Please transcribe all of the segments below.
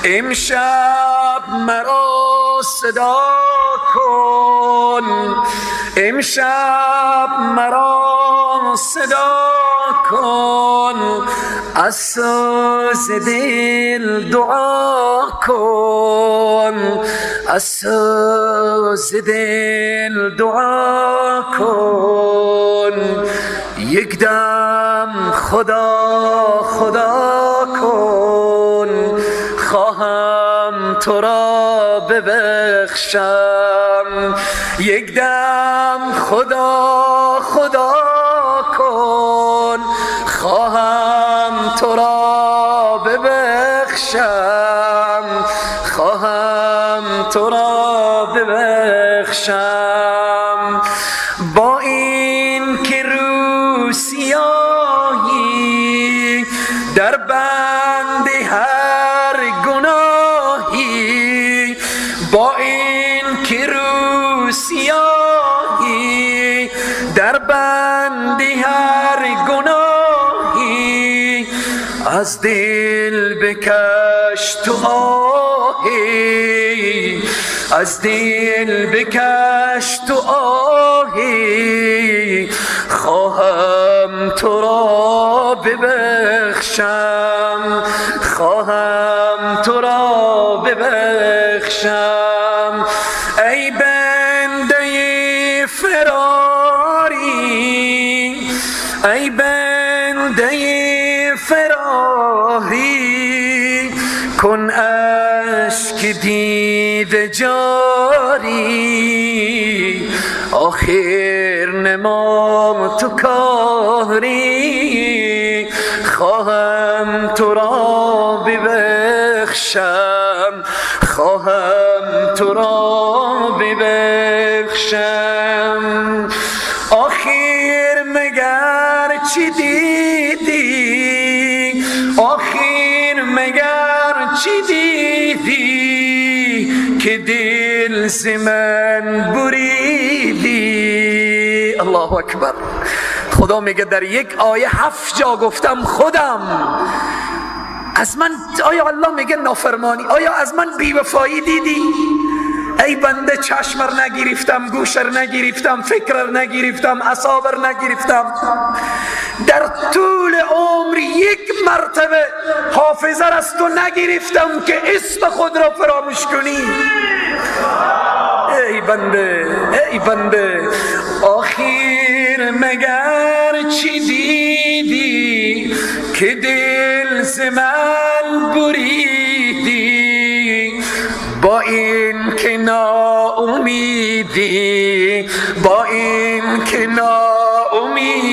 امشب مرا صدا کن، امشب مرا صدا کن، از سوز دل دعا کن، از سوز دل دعا کن. یک دم خدا خدا کن، خواهم تو را ببخشم. یک دم خدا خدا کن، خواهم تو را ببخشم، خواهم تو را ببخشم. با این که رو سیاهی در بند هر گناهی، با این که رو سیاهی در بند هر گناهی، از دل بکش تو آهی، از دل بکش تو آهی، خواهم تو را ببخشم، خواهم تو را ببخشم. ای بنده فراری، ای بنده فراری، کن اشک دیده جاری، آخر نما تو کاری، خواهم تو را ببخشم، خواهم تو را ببخشم. آخر مگر چی دیدی، آخر مگر چی دیدی، که دل ز من بریدی. الله اکبر. خدا میگه در یک آیه 7 جا گفتم خودم از من، آیا الله میگه نافرمانی، آیا از من بیوفایی دیدی؟ ای بنده چشمر نگرفتم، گوشر نگرفتم، فکرر نگرفتم، اصابر نگرفتم، در طول عمر یک مرتبه حافظه از تو نگرفتم که اسم خود را فراموش کنی. ای بنده، ای بنده، آخر مگر چی دیدی، که دل ز من بریدی، با این که ناامیدی، با این که ناامیدی،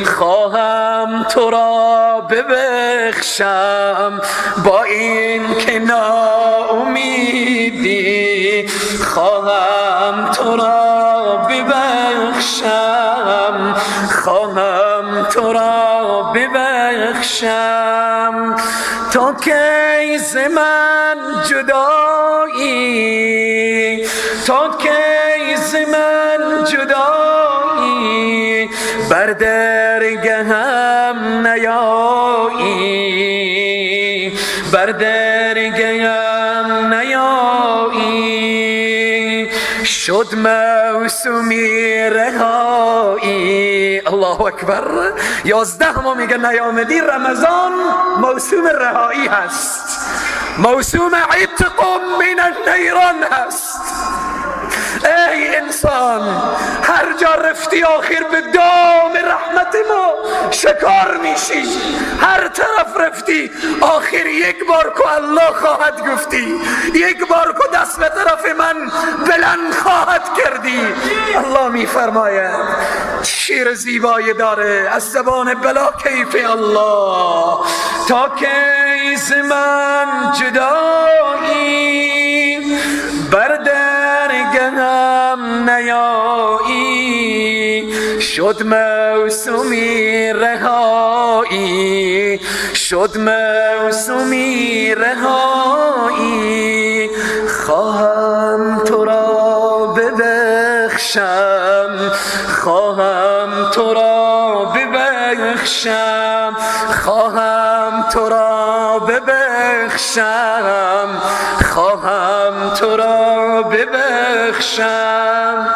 خواهم تو را ببخشم. با این که ناامیدی، خواهم تو را ببخشم، خواهم تو را ببخشم. تو کی ز من جدایی، تو کی ز من جدایی، بر درگهم نیایی، بر درگهم نیایی، شد موسومی رهایی. الله اکبر. 11 ما میگه نیامدی، رمضان موسوم رهایی هست، موسوم عتق من النیران هست. ای انسان، هر جا رفتی آخر به دام رحمت ما شکار میشی، هر طرف رفتی آخر یک بار که الله خواهد گفتی، یک بار که دست به طرف من بلند خواهد کردی. الله میفرماید، شیر زیبایی داره از زبان بلا کیف الله. تا کی ز من جدایی، بر درگهم نیایی، شد موسومی رهایی، شد موسومی رهایی، خواهم تو را ببخشم، خواهم تو را ببخشم، خواهم تو را را ببخشم، خواهم تو را ببخشم.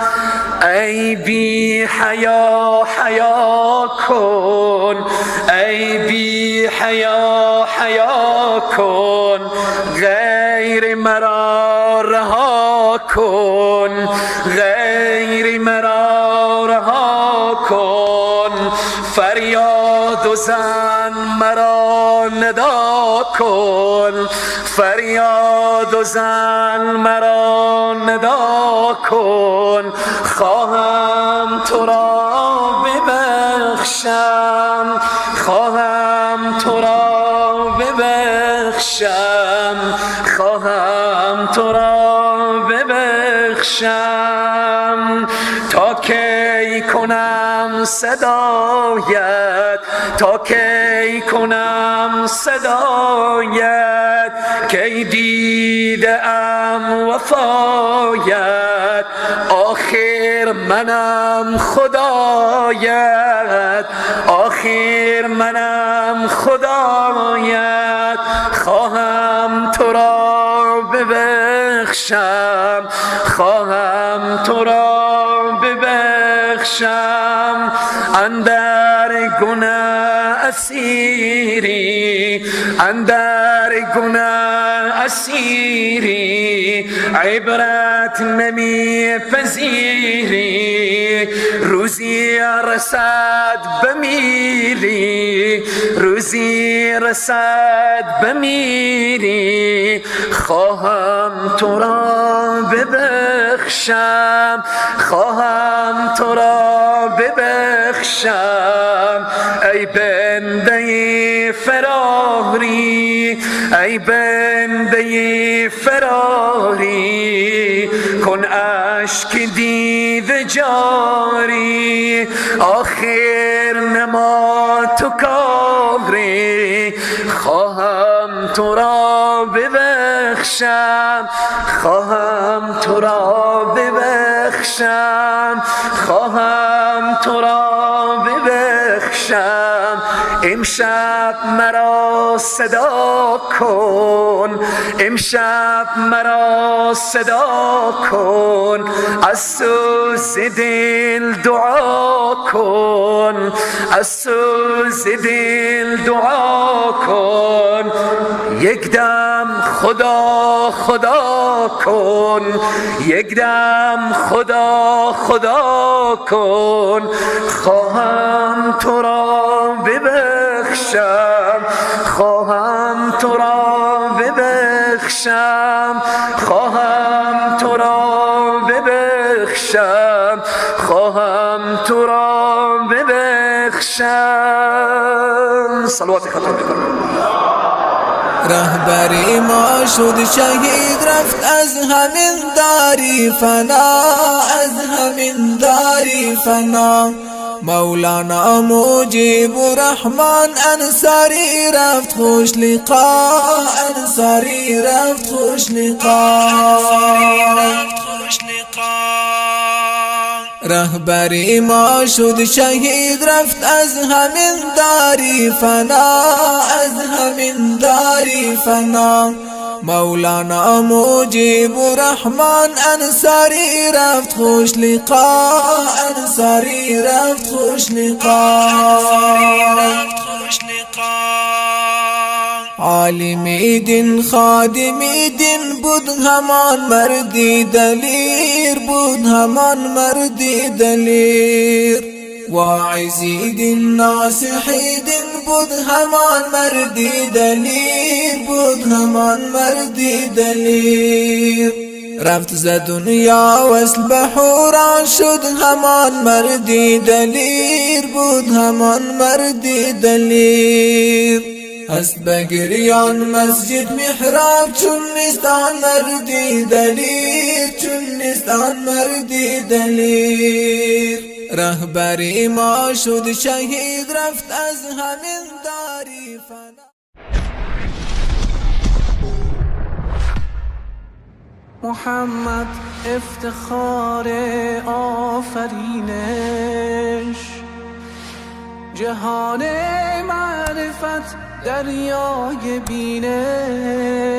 ای بی حیا حیا کن، ای بی حیا حیا کن، غیر مرا رها کن، غیر مرا رها کن. فریاد و زن مرا ندا کن، فریاد و زن مرا ندا کن. خواهم تو را ببخشم، خواهم تو را ببخشم، خواهم تو را ببخشم. تا کی کنم صدایت، تا کی کنم صدایت، کی دیده ام وفایت، آخر منم خدایت، آخر منم خدایت. خواهم تو را ببخشم، خواهم تو را ببخشم. اندر گناه اسیری، اندر گناه اسیری، عبرت نمی پذیری. روزی رسد بمیری، روزی رسد بمیری. خواهم تو را ببخشم، خواهم تو را ببخشم. ای بنده فراری، ای بنده فراری، کن اشک دیده جاری. آخر نما تو کاری. خواهم تو را ببخشم، خواهم تو را ببخشم، خواهم تو را ببخشم. امشب مرا صدا کن، امشب مرا صدا کن، از سوز دل دعا کن، از سوز دل دعا کن. یک دم خدا خدا کن، یک دم خدا خدا کن. خواهم تو را ببخشم، خواهم تو را ببخشم، خواهم تو را ببخشم، خواهم تو را ببخشم. صلوات خطر بکنم. رهبری ما شد شهید، رفت از همین داری فنا، از همین داری فنا. مولانا مجیب الرحمن انصاری رفت خوش لقا، انصاری رفت خوش لقا. رهبری ما شد شهید، رفت از همین داری فنا، از همین داری فنا. مولانا مجیب الرحمن انصاری رفت خوش لقا، انصاری رفت خوش لقا. عالمی دین خادمی دین بود همان مردی دلیر، بود همان مردی دلیر. واعظی دین ناصحی دین بود همان مردی دلیر، بود همان مردی دلیر. رفت ز دنیا وصل به حوران شد همان مردی دلیر، بود همان مردی دلیر. هست بگریان مسجد محراب چون نیست آن مردی دلیر، چون نیست آن مردی دلیر. رهبری ما شد شهید، رفت از همین داری فنا. محمد افتخار آفرینش، جهان معرفت دریای بینش